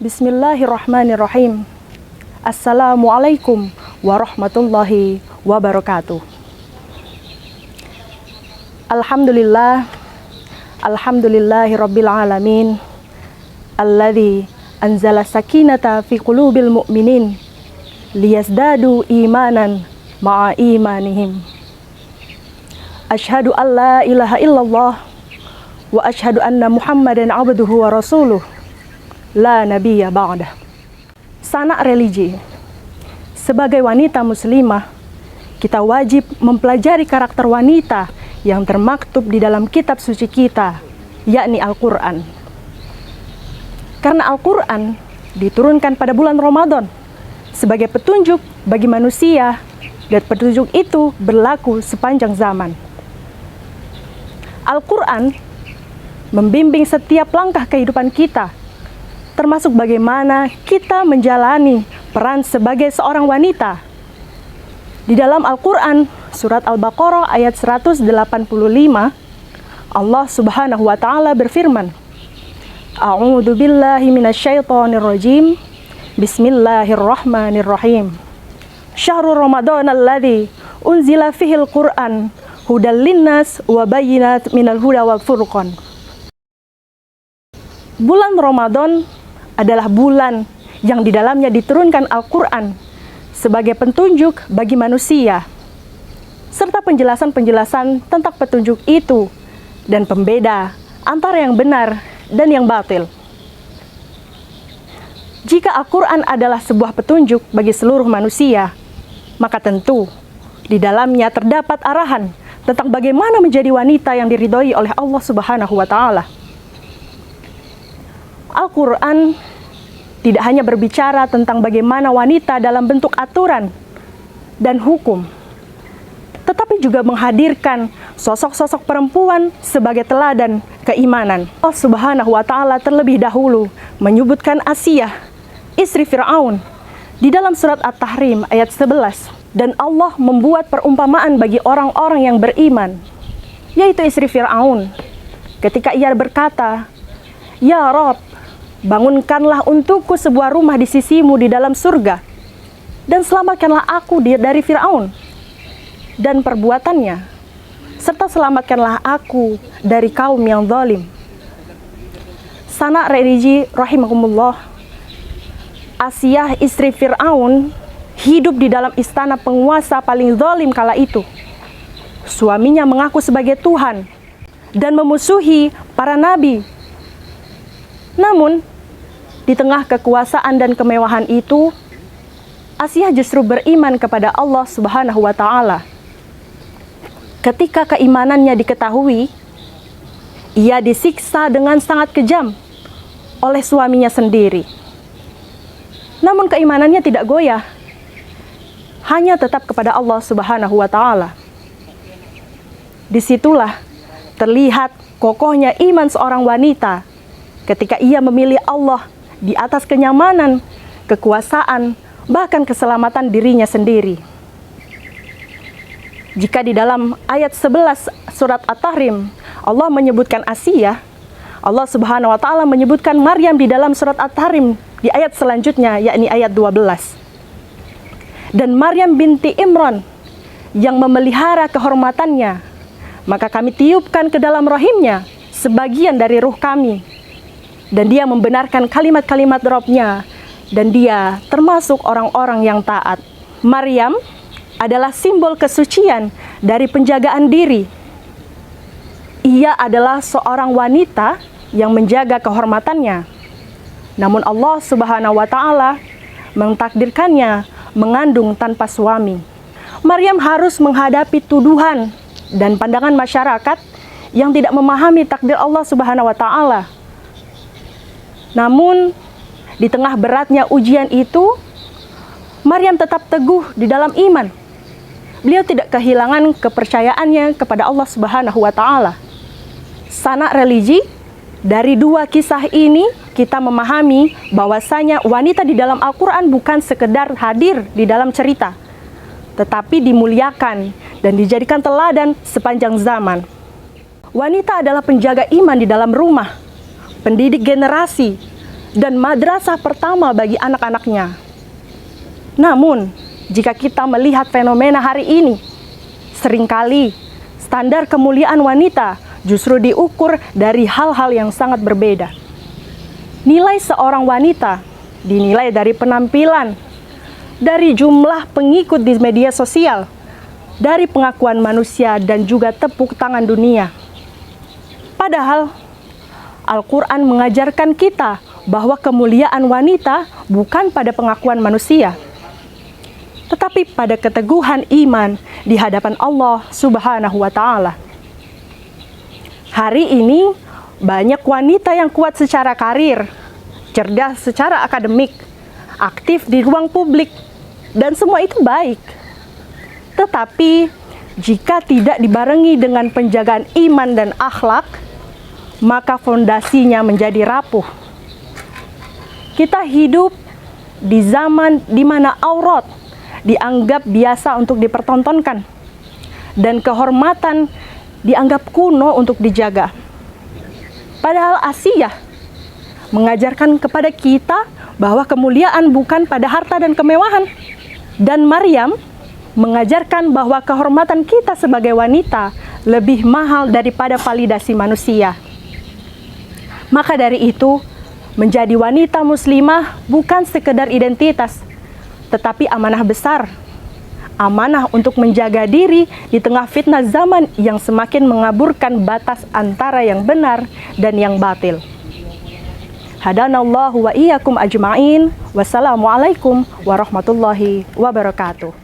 Bismillahirrahmanirrahim. Assalamualaikum warahmatullahi wabarakatuh. Alhamdulillah, alhamdulillahi rabbil alamin, alladzi anzala sakinata fi qulubil mu'minin liyazdadu imanan ma'a imanihim. Asyhadu an la ilaha illallah wa asyhadu anna Muhammadan abduhu wa rasuluh la nabiyya ba'dah. Sanak religi. Sebagai wanita muslimah, kita wajib mempelajari karakter wanita yang termaktub di dalam kitab suci kita, yakni Al-Quran. Karena Al-Quran diturunkan pada bulan Ramadan sebagai petunjuk bagi manusia, dan petunjuk itu berlaku sepanjang zaman. Al-Quran membimbing setiap langkah kehidupan kita, termasuk bagaimana kita menjalani peran sebagai seorang wanita. Di dalam Al-Quran, surat Al-Baqarah ayat 185, Allah Subhanahu wa Ta'ala berfirman, A'udzu billahi minasyaitonir rajim. Bismillahirrahmanirrahim. Syahrul Ramadan alladzi unzila fihil Qur'an hudal linnas wa bayyinat minal huda wal furqan. Bulan Ramadan adalah bulan yang di dalamnya diturunkan Al-Quran sebagai petunjuk bagi manusia, serta penjelasan-penjelasan tentang petunjuk itu dan pembeda antara yang benar dan yang batil. Jika Al-Quran adalah sebuah petunjuk bagi seluruh manusia, maka tentu di dalamnya terdapat arahan tentang bagaimana menjadi wanita yang diridhoi oleh Allah Subhanahu wa Ta'ala. Al-Quran tidak hanya berbicara tentang bagaimana wanita dalam bentuk aturan dan hukum, tetapi juga menghadirkan sosok-sosok perempuan sebagai teladan keimanan. Allah Subhanahu wa Ta'ala terlebih dahulu menyebutkan Asiyah, istri Fir'aun, di dalam surat At-Tahrim ayat 11. Dan Allah membuat perumpamaan bagi orang-orang yang beriman, yaitu istri Fir'aun, ketika ia berkata, Ya Rabb, bangunkanlah untukku sebuah rumah di sisimu di dalam surga, dan selamatkanlah aku dari Fir'aun dan perbuatannya, serta selamatkanlah aku dari kaum yang zalim. Sanak religi rahimakumullah, Asiyah istri Fir'aun hidup di dalam istana penguasa paling zalim kala itu. Suaminya mengaku sebagai Tuhan dan memusuhi para nabi. Namun, di tengah kekuasaan dan kemewahan itu, Asiyah justru beriman kepada Allah Subhanahu wa Ta'ala. Ketika keimanannya diketahui, ia disiksa dengan sangat kejam oleh suaminya sendiri. Namun keimanannya tidak goyah, hanya tetap kepada Allah Subhanahu wa Ta'ala. Disitulah terlihat kokohnya iman seorang wanita ketika ia memilih Allah di atas kenyamanan, kekuasaan, bahkan keselamatan dirinya sendiri. Jika di dalam ayat 11 surat At-Tahrim Allah menyebutkan Asiyah, Allah Subhanahu wa Ta'ala menyebutkan Maryam di dalam surat At-Tahrim di ayat selanjutnya, yakni ayat 12. Dan Maryam binti Imran yang memelihara kehormatannya, maka kami tiupkan ke dalam rahimnya sebagian dari ruh kami, dan dia membenarkan kalimat-kalimat Rabb-Nya, dan dia termasuk orang-orang yang taat. Maryam adalah simbol kesucian dari penjagaan diri. Ia adalah seorang wanita yang menjaga kehormatannya. Namun Allah Subhanahu wa Ta'ala mentakdirkannya mengandung tanpa suami. Maryam harus menghadapi tuduhan dan pandangan masyarakat yang tidak memahami takdir Allah Subhanahu wa Ta'ala. Namun, di tengah beratnya ujian itu, Maryam tetap teguh di dalam iman. Beliau tidak kehilangan kepercayaannya kepada Allah Subhanahu wa Ta'ala. Sanak religi, dari dua kisah ini kita memahami bahwasanya wanita di dalam Al-Quran bukan sekedar hadir di dalam cerita, tetapi dimuliakan dan dijadikan teladan sepanjang zaman. Wanita adalah penjaga iman di dalam rumah, pendidik generasi, dan madrasah pertama bagi anak-anaknya. Namun, jika kita melihat fenomena hari ini, seringkali standar kemuliaan wanita justru diukur dari hal-hal yang sangat berbeda. Nilai seorang wanita dinilai dari penampilan, dari jumlah pengikut di media sosial, dari pengakuan manusia dan juga tepuk tangan dunia. Padahal Al-Quran mengajarkan kita bahwa kemuliaan wanita bukan pada pengakuan manusia, tetapi pada keteguhan iman di hadapan Allah Subhanahu wa Ta'ala. Hari ini banyak wanita yang kuat secara karir, cerdas secara akademik, aktif di ruang publik, dan semua itu baik. Tetapi jika tidak dibarengi dengan penjagaan iman dan akhlak, maka fondasinya menjadi rapuh. Kita hidup di zaman di mana aurat dianggap biasa untuk dipertontonkan dan kehormatan dianggap kuno untuk dijaga. Padahal Asia mengajarkan kepada kita bahwa kemuliaan bukan pada harta dan kemewahan, dan Maryam mengajarkan bahwa kehormatan kita sebagai wanita lebih mahal daripada validasi manusia. Maka dari itu, menjadi wanita muslimah bukan sekedar identitas, tetapi amanah besar. Amanah untuk menjaga diri di tengah fitnah zaman yang semakin mengaburkan batas antara yang benar dan yang batil. Hadanallahu wa iyyakum ajma'in. Wassalamualaikum warahmatullahi wabarakatuh.